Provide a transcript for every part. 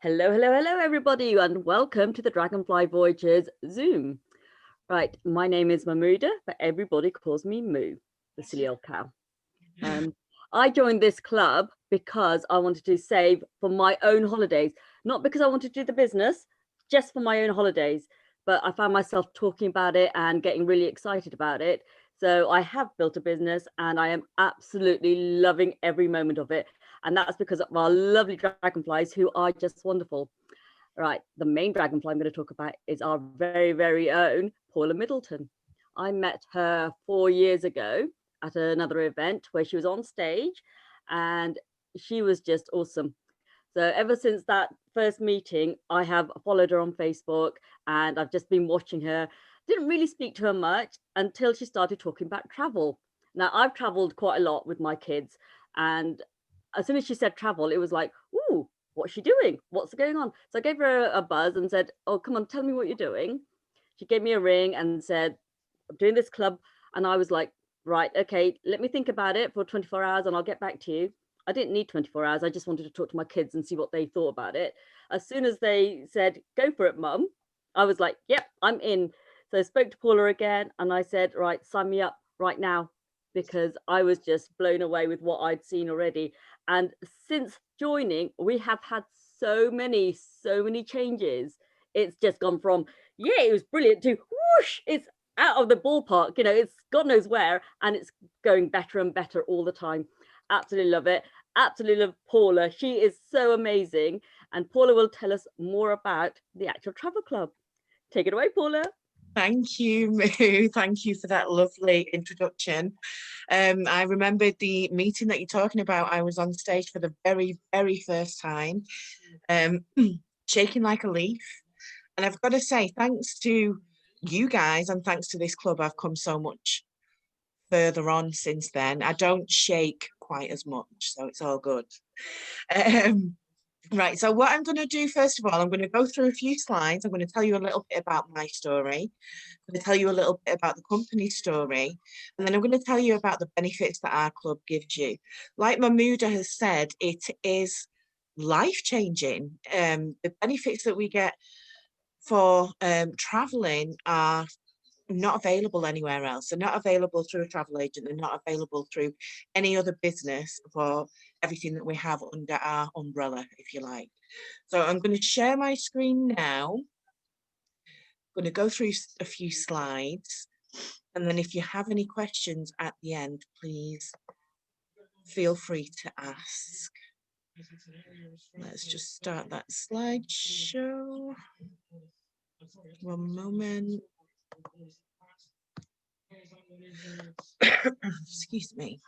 Hello, hello, hello, everybody, and welcome to the Dragonfly Voyages Zoom. Right, my name is Mahmouda, but everybody calls me Moo, the silly old cow. I joined this club because I wanted to save for my own holidays, not because I wanted to do the business, just for my own holidays. But I found myself talking about it and getting really excited about it. So I have built a business and I am absolutely loving every moment of it. And that's because of our lovely dragonflies who are just wonderful. Right, the main dragonfly I'm going to talk about is our very, very own Paula Middleton. I met her 4 years ago at another event where she was on stage and she was just awesome. So ever since that first meeting, I have followed her on Facebook and I've just been watching her. Didn't really speak to her much until she started talking about travel. Now, I've traveled quite a lot with my kids, and as soon as she said travel, it was like, ooh, what's she doing? What's going on? So I gave her a buzz and said, oh, come on, tell me what you're doing. She gave me a ring and said, I'm doing this club. And I was like, right, okay, let me think about it for 24 hours and I'll get back to you. I didn't need 24 hours. I just wanted to talk to my kids and see what they thought about it. As soon as they said, go for it, mum, I was like, yep, I'm in. So I spoke to Paula again and I said, right, sign me up right now, because I was just blown away with what I'd seen already. And since joining, we have had so many changes. It's just gone from, yeah, it was brilliant to whoosh, it's out of the ballpark, it's God knows where, and it's going better and better all the time. Absolutely love it. Absolutely love Paula. She is so amazing. And Paula will tell us more about the actual travel club. Take it away, Paula. Thank you, Moo. Thank you for that lovely introduction. I remembered the meeting that you're talking about. I was on stage for the very, very first time, um, shaking like a leaf. And I've got to say, thanks to you guys and thanks to this club, I've come so much further on since then. I don't shake quite as much, so it's all good. Um, Right, so what I'm going to do first of all, I'm going to go through a few slides. I'm going to tell you a little bit about my story. I'm going to tell you a little bit about the company story, and then I'm going to tell you about the benefits that our club gives you. Like Mahmouda has said, it is life-changing. The benefits that we get for traveling are not available anywhere else. They're not available through a travel agent. They're not available through any other business for everything that we have under our umbrella, if you like. So I'm going to share my screen now. I'm going to go through a few slides. And then if you have any questions at the end, please feel free to ask. Let's just start that slideshow. One moment. Excuse me.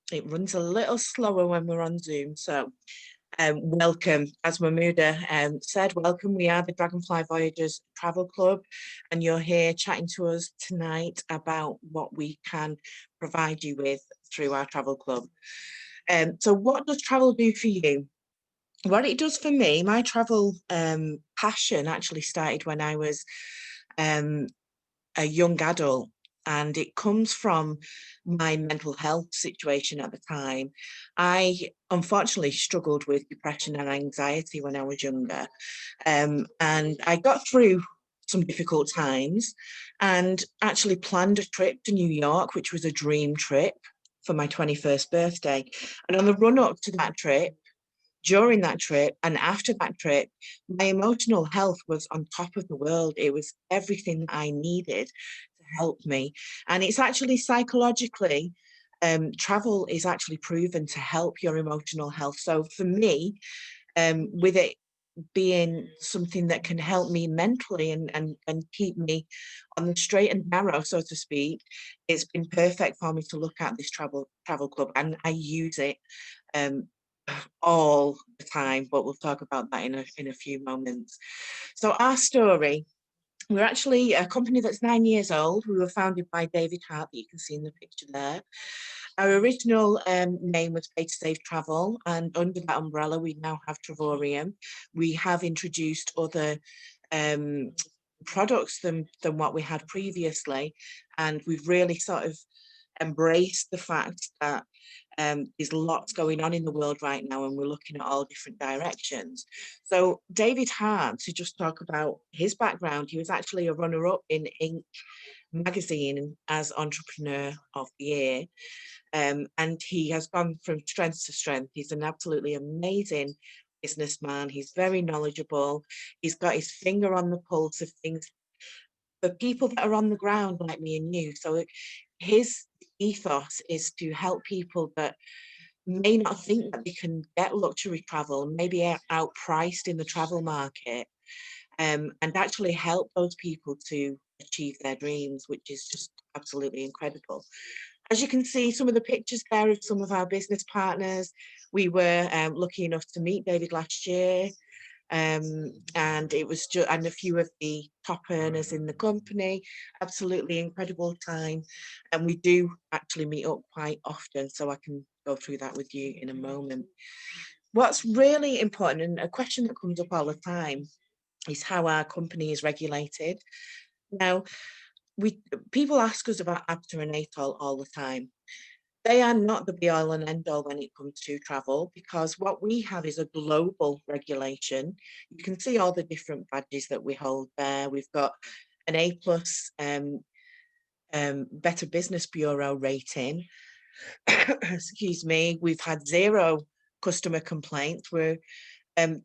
It runs a little slower when we're on Zoom, so welcome. As Mahmouda said, welcome. We are the Dragonfly Voyagers Travel Club, and you're here chatting to us tonight about what we can provide you with through our travel club. So what does travel do for you? What it does for me, my travel passion actually started when I was a young adult, and it comes from my mental health situation at the time. I unfortunately struggled with depression and anxiety when I was younger, and I got through some difficult times and actually planned a trip to New York, which was a dream trip for my 21st birthday. And on the run up to that trip, during that trip and after that trip, my emotional health was on top of the world. It was everything that I needed to help me. And it's actually psychologically, travel is actually proven to help your emotional health. So for me, with it being something that can help me mentally and keep me on the straight and narrow, so to speak, it's been perfect for me to look at this travel club, and I use it all the time, but we'll talk about that in a few moments. So our story, we're actually a company that's 9 years old. We were founded by David Hart, that you can see in the picture there. Our original name was Pay to Save Travel, and under that umbrella, we now have Travorium. We have introduced other products than what we had previously, and we've really sort of embrace the fact that there's lots going on in the world right now, and we're looking at all different directions. So David Hart, to just talk about his background, he was actually a runner-up in Inc. magazine as Entrepreneur of the Year. And he has gone from strength to strength. He's an absolutely amazing businessman. He's very knowledgeable. He's got his finger on the pulse of things for people that are on the ground like me and you. So his ethos is to help people that may not think that they can get luxury travel, maybe outpriced in the travel market, and actually help those people to achieve their dreams, which is just absolutely incredible. As you can see, some of the pictures there of some of our business partners. We were lucky enough to meet David last year, and it was just, and a few of the top earners in the company. Absolutely incredible time, and we do actually meet up quite often, so I can go through that with you in a moment. What's really important, and a question that comes up all the time, is how our company is regulated. Now, people ask us about ABTA and ATOL all the time. They are not the be all and end all when it comes to travel, because what we have is a global regulation. You can see all the different badges that we hold there. We've got an A+ Better Business Bureau rating. Excuse me. We've had 0 customer complaints. The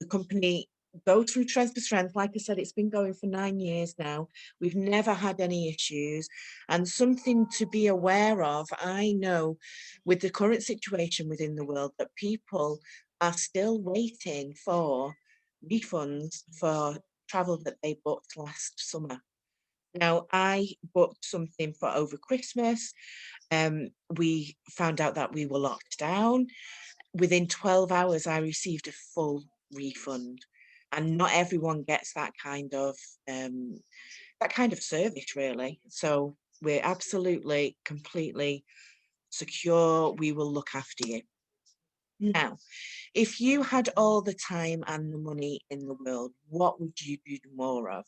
company goes from strength to strength. Like I said, it's been going for 9 years now. We've never had any issues. And something to be aware of, I know with the current situation within the world, that people are still waiting for refunds for travel that they booked last summer. Now, I booked something for over Christmas. We found out that we were locked down. Within 12 hours, I received a full refund. And not everyone gets that kind of service, really. So we're absolutely, completely secure. We will look after you. Now, if you had all the time and the money in the world, what would you do more of?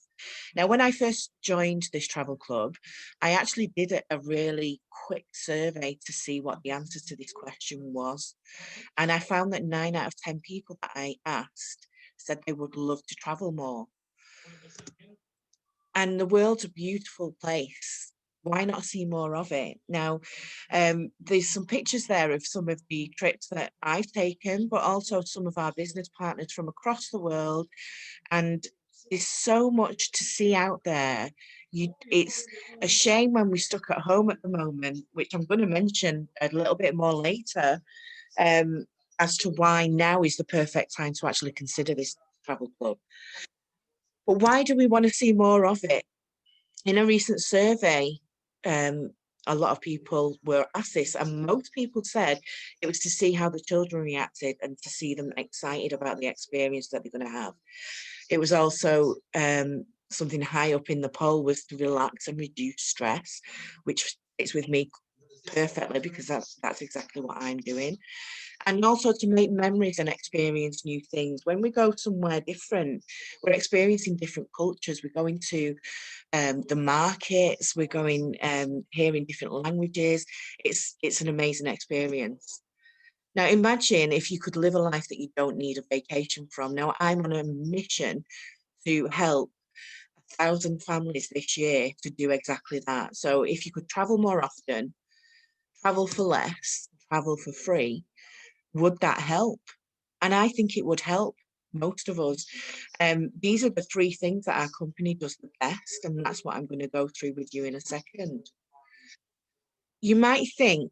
Now, when I first joined this travel club, I actually did a really quick survey to see what the answer to this question was. And I found that 9 out of 10 people that I asked said they would love to travel more. And the world's a beautiful place. Why not see more of it? Now, there's some pictures there of some of the trips that I've taken, but also some of our business partners from across the world. And there's so much to see out there. It's a shame when we're stuck at home at the moment, which I'm going to mention a little bit more later, as to why now is the perfect time to actually consider this travel club. But why do we want to see more of it? In a recent survey, a lot of people were asked this, and most people said it was to see how the children reacted and to see them excited about the experience that they're going to have. It was also something high up in the poll was to relax and reduce stress, which fits with me perfectly, because that's exactly what I'm doing. And also to make memories and experience new things. When we go somewhere different, we're experiencing different cultures. We're going to the markets, we're going hearing different languages. It's an amazing experience. Now, imagine if you could live a life that you don't need a vacation from. Now, I'm on a mission to help 1,000 families this year to do exactly that. So if you could travel more often, travel for less, travel for free, would that help? And I think it would help most of us. These are the 3 things that our company does the best, and that's what I'm going to go through with you in a second. You might think,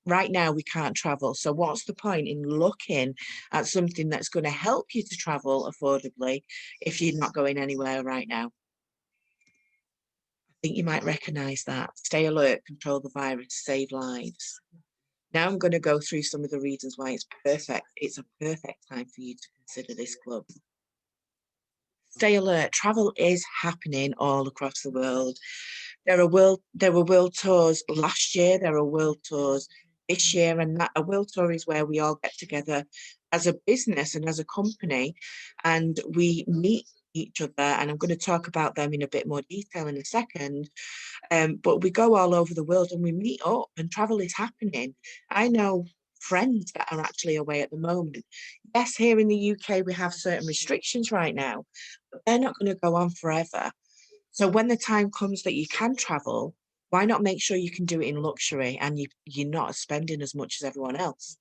right now we can't travel, so what's the point in looking at something that's going to help you to travel affordably if you're not going anywhere right now? I think you might recognise that. Stay alert, control the virus, save lives. Now I'm going to go through some of the reasons why it's perfect. It's a perfect time for you to consider this club. Stay alert. Travel is happening all across the world. There were world tours last year. There are world tours this year, and a world tour is where we all get together as a business and as a company, and we meet each other, and I'm going to talk about them in a bit more detail in a second. But we go all over the world and we meet up, and travel is happening. I know friends that are actually away at the moment. Yes, here in the UK we have certain restrictions right now, but they're not going to go on forever. So when the time comes that you can travel, why not make sure you can do it in luxury and you're not spending as much as everyone else?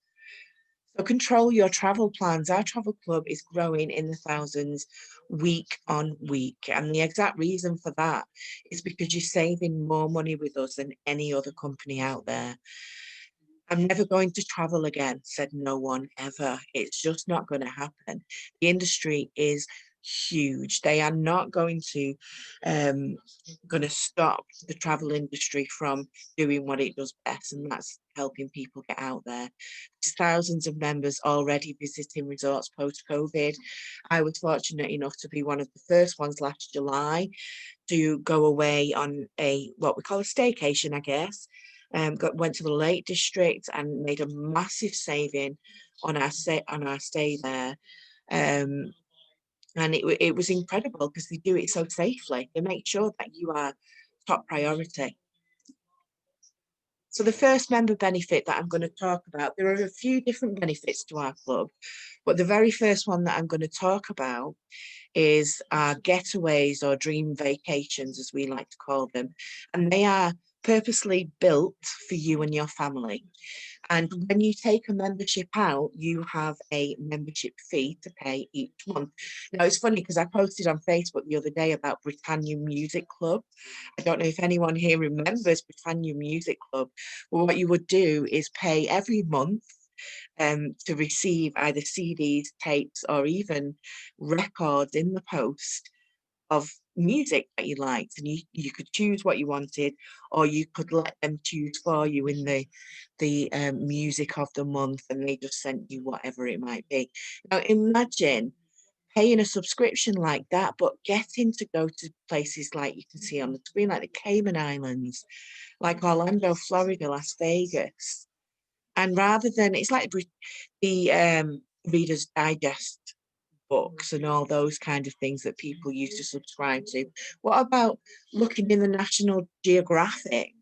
So control your travel plans. Our travel club is growing in the thousands week on week. And the exact reason for that is because you're saving more money with us than any other company out there. I'm never going to travel again, said no one ever. It's just not going to happen. The industry is huge. They are not going to stop the travel industry from doing what it does best, and that's helping people get out there. There's thousands of members already visiting resorts post-COVID. I was fortunate enough to be one of the first ones last July to go away on a what we call a staycation, I guess. Went to the Lake District and made a massive saving on our stay there. And it was incredible because they do it so safely. They make sure that you are top priority. So the first member benefit that I'm going to talk about, there are a few different benefits to our club, but the very first one that I'm going to talk about is our getaways, or dream vacations, as we like to call them. And they are purposely built for you and your family. And when you take a membership out, you have a membership fee to pay each month. Now, it's funny because I posted on Facebook the other day about Britannia Music Club. I don't know if anyone here remembers Britannia Music Club. Well, what you would do is pay every month to receive either CDs, tapes, or even records in the post of music that you liked, and you could choose what you wanted, or you could let them choose for you in the music of the month, and they just sent you whatever it might be. Now imagine paying a subscription like that, but getting to go to places like you can see on the screen, like the Cayman Islands, like Orlando, Florida, Las Vegas. And rather than, it's like the Reader's Digest books and all those kind of things that people used to subscribe to. What about looking in the National Geographic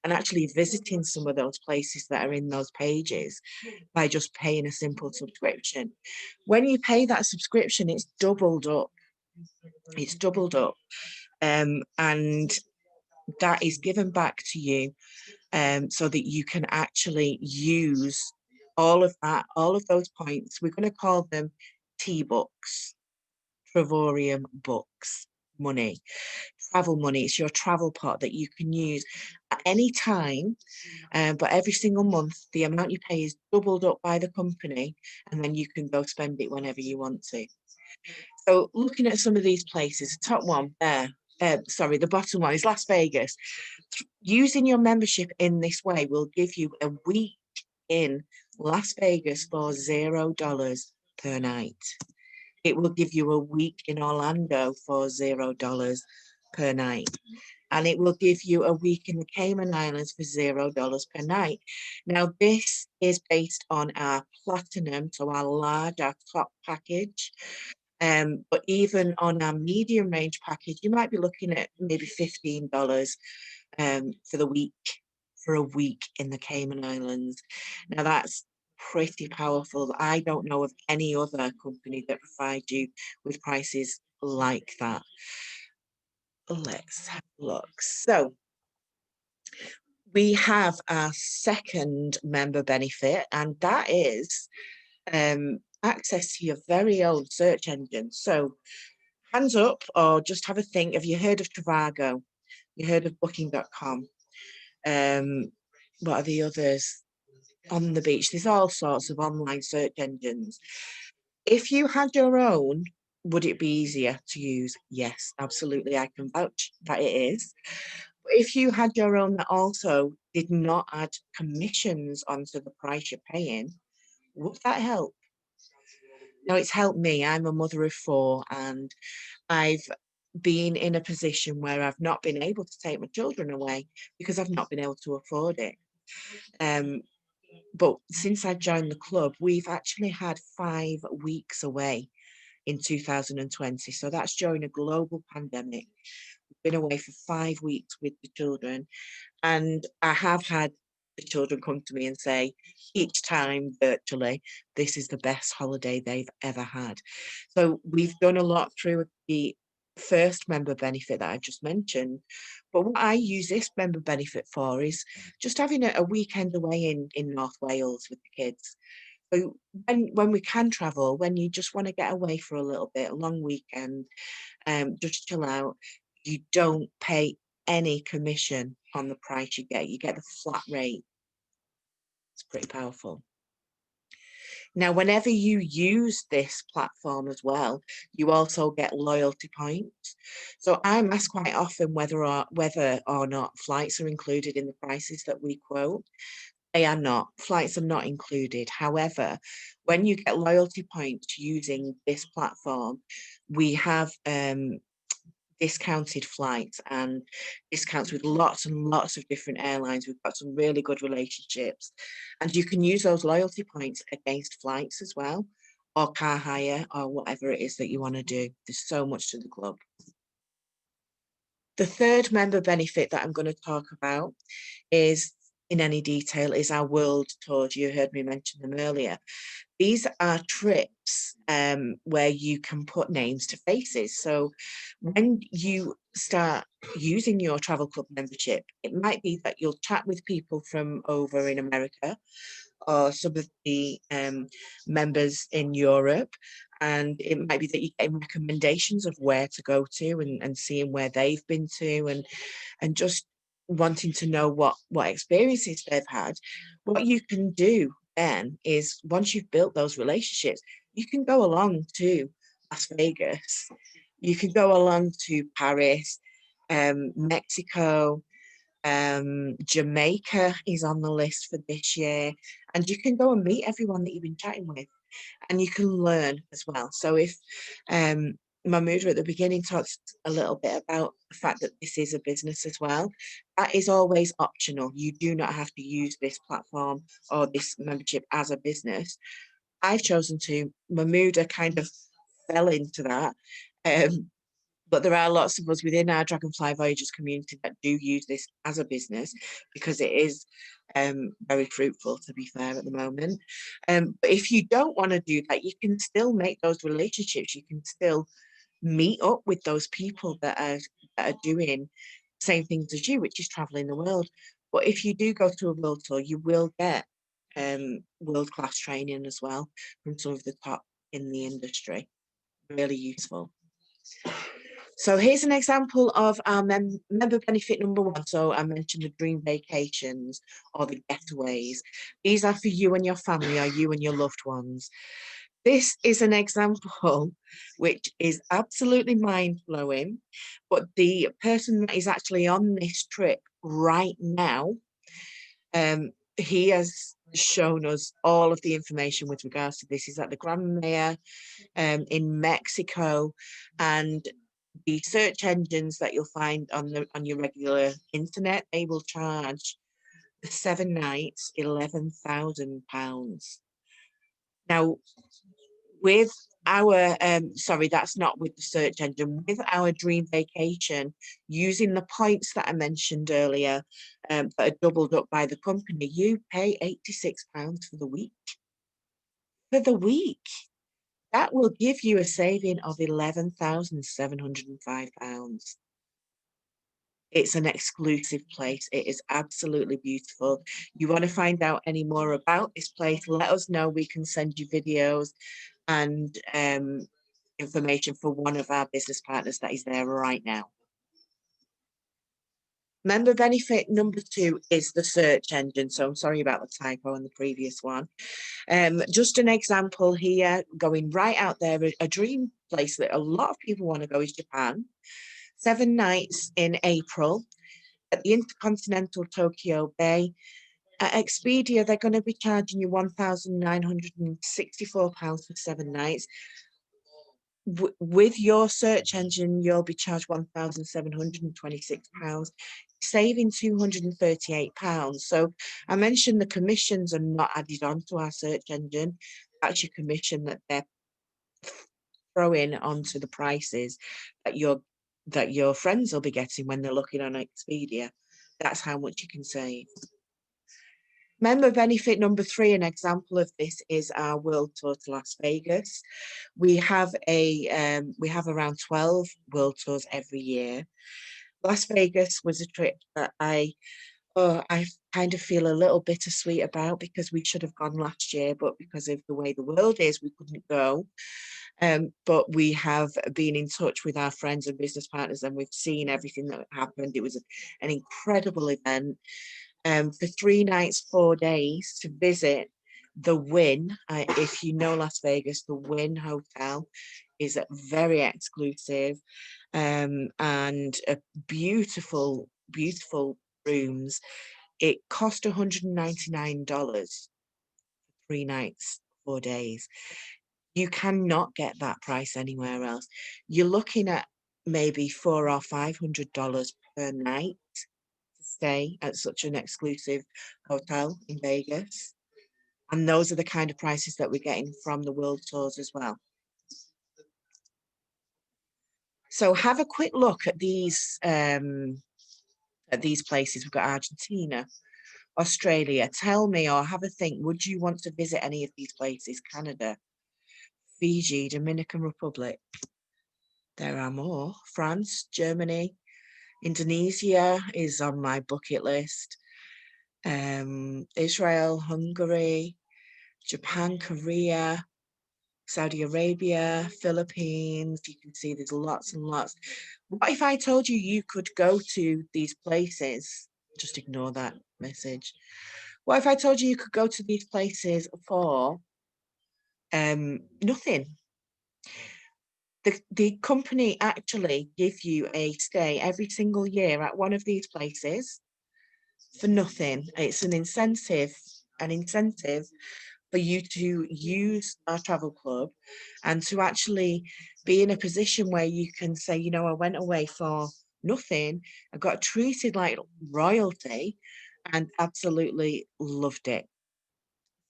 and actually visiting some of those places that are in those pages by just paying a simple subscription? When you pay that subscription, it's doubled up. It's doubled up. And that is given back to you so that you can actually use all of that, all of those points. We're going to call them T-books, Travorium books, money, travel money. It's your travel pot that you can use at any time, but every single month, the amount you pay is doubled up by the company, and then you can go spend it whenever you want to. So looking at some of these places, the top one there, sorry, the bottom one is Las Vegas. Using your membership in this way will give you a week in Las Vegas for $0 per night. It will give you a week in Orlando for $0 per night. And it will give you a week in the Cayman Islands for $0 per night. Now, this is based on our platinum, so our large, our top package. But even on our medium range package, you might be looking at maybe $15 for the week, for a week in the Cayman Islands. Now that's pretty powerful. I don't know of any other company that provides you with prices like that. Let's have a look. So we have our second member benefit, and that is access to your very own search engine. So hands up, or just have a think. Have you heard of Trivago? You heard of Booking.com? What are the others? On the Beach. There's all sorts of online search engines. If you had your own, would it be easier to use? Yes, absolutely. I can vouch that it is. But if you had your own that also did not add commissions onto the price you're paying, would that help? No, it's helped me. I'm a mother of 4, and I've been in a position where I've not been able to take my children away because I've not been able to afford it. But since I joined the club, we've actually had 5 weeks away in 2020. So that's during a global pandemic. We've been away for 5 weeks with the children, and I have had the children come to me and say each time virtually, this is the best holiday they've ever had. So we've done a lot through the first member benefit that I just mentioned. But what I use this member benefit for is just having a weekend away in North Wales with the kids. So when we can travel, when you just want to get away for a little bit, a long weekend, just chill out, you don't pay any commission on the price you get the flat rate. It's pretty powerful. Now, whenever you use this platform as well, you also get loyalty points. So I'm asked quite often whether or not flights are included in the prices that we quote. They are not. Flights are not included. However, when you get loyalty points using this platform, we have discounted flights and discounts with lots and lots of different airlines. We've got some really good relationships, and you can use those loyalty points against flights as well, or car hire, or whatever it is that you want to do. There's so much to the club. The third member benefit that I'm going to talk about is, in any detail, is our world tours. You heard me mention them earlier. These are trips where you can put names to faces. So when you start using your travel club membership, it might be that you'll chat with people from over in America or some of the members in Europe. And it might be that you get recommendations of where to go to and seeing where they've been to and just wanting to know what experiences they've had. What you can do then is, once you've built those relationships, you can go along to Las Vegas, you can go along to Paris, Mexico, Jamaica is on the list for this year, and you can go and meet everyone that you've been chatting with, and you can learn as well. So if Mahmouda at the beginning talks a little bit about the fact that this is a business as well, that is always optional. You do not have to use this platform or this membership as a business. I've chosen to. Mahmouda kind of fell into that. But there are lots of us within our Dragonfly Voyagers community that do use this as a business, because it is very fruitful, to be fair, at the moment. But if you don't want to do that, you can still make those relationships. You can still meet up with those people that are doing the same things as you, which is traveling the world. But if you do go to a world tour, you will get world-class training as well from some of the top in the industry. Really useful. So here's an example of our member benefit number 1. So I mentioned the dream vacations or the getaways. These are for you and your family, or you and your loved ones. This is an example which is absolutely mind-blowing, but the person that is actually on this trip right now, he has shown us all of the information with regards to this. He's at the Gran Maya in Mexico, and the search engines that you'll find on your regular internet, they will charge the 7 nights £11,000. Now, with our sorry, that's not with the search engine. With our dream vacation, using the points that I mentioned earlier, that are doubled up by the company, you pay £86 for the week. For the week. That will give you a saving of £11,705. It's an exclusive place. It is absolutely beautiful. You want to find out any more about this place, let us know. We can send you videos and information for one of our business partners that is there right now. Member benefit number 2 is the search engine. So I'm sorry about the typo on the previous one. Just an example here, going right out there, a dream place that a lot of people want to go is Japan. 7 nights in April at the Intercontinental Tokyo Bay. At Expedia, they're going to be charging you £1,964 for 7 nights. With your search engine, you'll be charged £1,726, saving £238. So I mentioned the commissions are not added on to our search engine. That's your commission that they're throw in onto the prices that your friends will be getting when they're looking on Expedia. That's how much you can save. Member benefit number 3, an example of this is our World Tour to Las Vegas. We have around 12 World Tours every year. Las Vegas was a trip that I kind of feel a little bittersweet about, because we should have gone last year, but because of the way the world is, we couldn't go. But we have been in touch with our friends and business partners, and we've seen everything that happened. It was an incredible event. For 3 nights, 4 days to visit the Wynn. If you know Las Vegas, the Wynn Hotel is very exclusive, and a beautiful, beautiful rooms. It cost $199 for 3 nights, 4 days. You cannot get that price anywhere else. You're looking at maybe $400 or $500 per night to stay at such an exclusive hotel in Vegas. And those are the kind of prices that we're getting from the World Tours as well. So have a quick look at these places. We've got Argentina, Australia. Tell me, or have a think, would you want to visit any of these places? Canada, Fiji, Dominican Republic. There are more. France, Germany, Indonesia is on my bucket list. Israel, Hungary, Japan, Korea, Saudi Arabia, Philippines. You can see there's lots and lots. What if I told you could go to these places? Just ignore that message. What if I told you could go to these places for nothing? The company actually give you a stay every single year at one of these places for nothing. It's an incentive for you to use our travel club and to actually be in a position where you can say, you know, I went away for nothing. I got treated like royalty and absolutely loved it.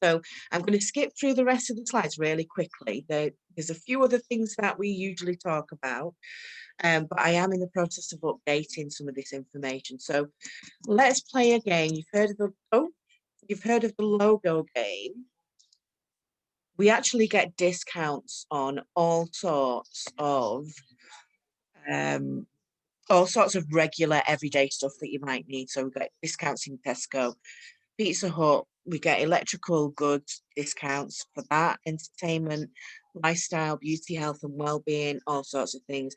So I'm going to skip through the rest of the slides really quickly. There's a few other things that we usually talk about, but I am in the process of updating some of this information. So let's play a game. You've heard of the logo game. We actually get discounts on all sorts of regular everyday stuff that you might need. So we get discounts in Tesco, Pizza Hut. We get electrical goods discounts for that, entertainment, lifestyle, beauty, health and well-being, all sorts of things.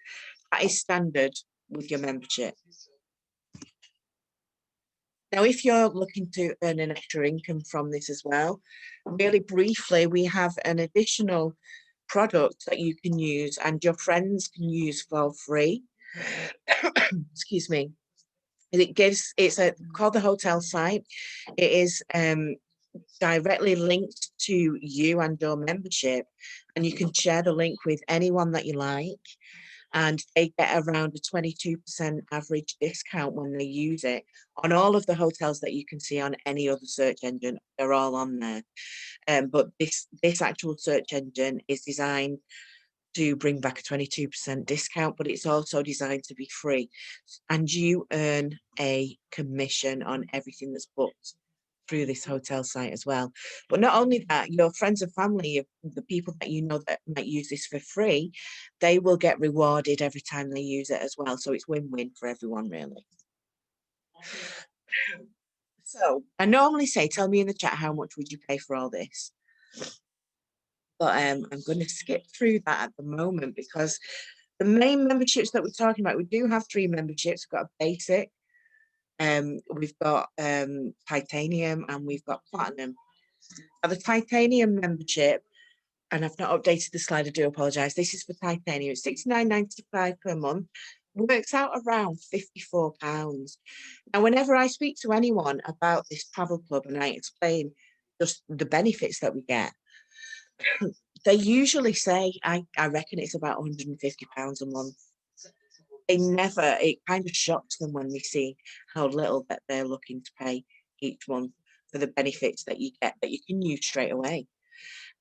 That is standard with your membership. Now, if you're looking to earn an extra income from this as well, really briefly, we have an additional product that you can use and your friends can use for free. Excuse me. It's called the hotel site. It is directly linked to you and your membership, and you can share the link with anyone that you like, and they get around a 22% average discount when they use it on all of the hotels that you can see on any other search engine. They're all on there. But this actual search engine is designed to bring back a 22% discount, but it's also designed to be free. And you earn a commission on everything that's booked through this hotel site as well. But not only that, your friends and family, the people that you know that might use this for free, they will get rewarded every time they use it as well. So it's win-win for everyone, really. So I normally say, tell me in the chat, how much would you pay for all this? But I'm going to skip through that at the moment, because the main memberships that we're talking about, we do have 3 memberships. We've got a basic, we've got titanium, and we've got platinum. Now, the titanium membership, and I've not updated the slide, I do apologise. This is for titanium. It's £69.95 per month. Works out around £54. Now, whenever I speak to anyone about this travel club and I explain just the benefits that we get, they usually say, I reckon it's about £150 a month. It kind of shocks them when they see how little that they're looking to pay each month for the benefits that you get, that you can use straight away.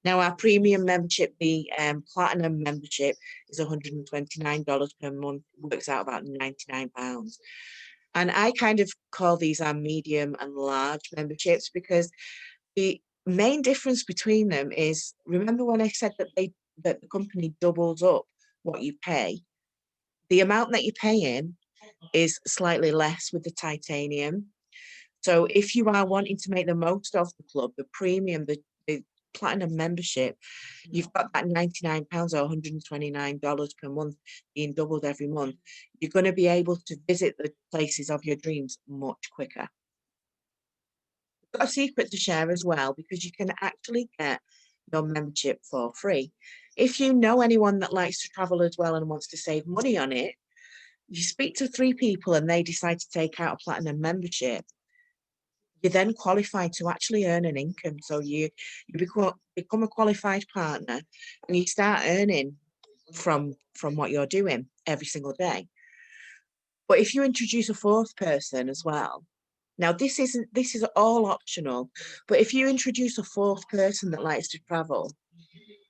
Now, our premium membership, the platinum membership, is $129 per month, works out about £99. And I kind of call these our medium and large memberships because the main difference between them is, remember when I said that the company doubles up what you pay? The amount that you pay in is slightly less with the titanium. So if you are wanting to make the most of the club, the premium, the platinum membership, you've got that £99 or $129 per month being doubled every month. You're going to be able to visit the places of your dreams much quicker. I've got a secret to share as well, because you can actually get your membership for free. If you know anyone that likes to travel as well and wants to save money on it, you speak to 3 people and they decide to take out a platinum membership, you're then qualified to actually earn an income. So you become a qualified partner and you start earning from what you're doing every single day. But if you introduce a 4th person as well, now this is all optional, but if you introduce a 4th person that likes to travel,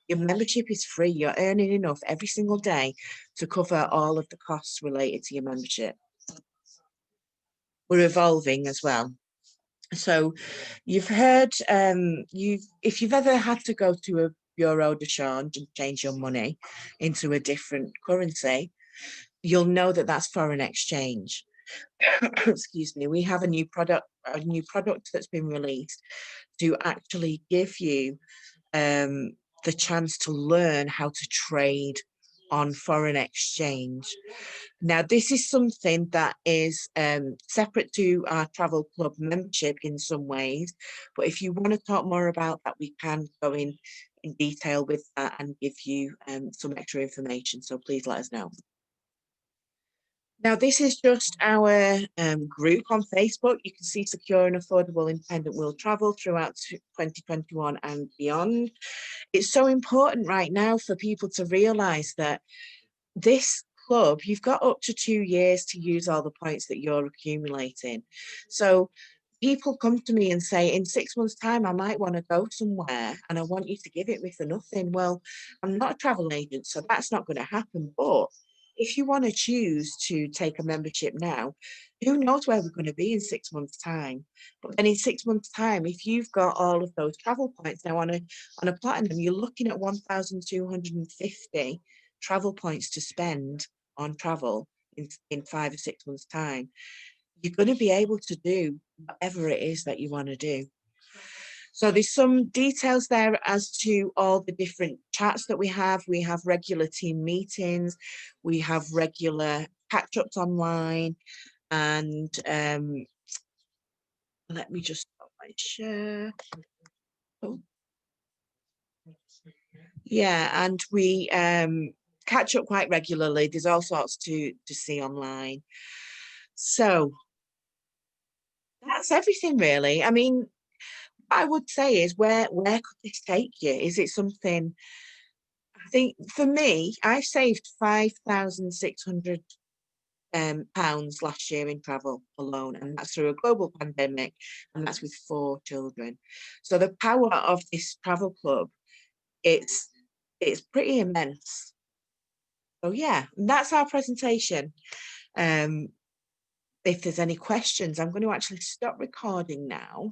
your membership is free. You're earning enough every single day to cover all of the costs related to your membership. We're evolving as well. So you've heard, if you've ever had to go to a bureau de change and change your money into a different currency, you'll know that that's foreign exchange. Excuse me. We have a new product that's been released to actually give you the chance to learn how to trade on foreign exchange. Now, this is something that is separate to our travel club membership in some ways, but if you want to talk more about that, we can go in detail with that and give you some extra information, so please let us know. Now, this is just our group on Facebook. You can see Secure and Affordable Independent World Travel throughout 2021 and beyond. It's so important right now for people to realise that this club, you've got up to 2 years to use all the points that you're accumulating. So people come to me and say, in 6 months' time, I might want to go somewhere and I want you to give it me for nothing. Well, I'm not a travel agent, so that's not going to happen. But if you want to choose to take a membership now, who knows where we're going to be in 6 months' time? But then in 6 months' time, if you've got all of those travel points now on a platinum, you're looking at 1,250 travel points to spend on travel in 5 or 6 months' time. You're going to be able to do whatever it is that you want to do. So there's some details there as to all the different chats that we have. We have regular team meetings, we have regular catch-ups online, and let me just stop my share. Oh. Yeah, and we catch up quite regularly. There's all sorts to see online. So that's everything really. I mean, I would say is where could this take you? Is it something, I think for me, I saved £5,600 pounds last year in travel alone, and that's through a global pandemic, and that's with 4 children. So the power of this travel club, it's pretty immense. So yeah, that's our presentation. If there's any questions, I'm going to actually stop recording now.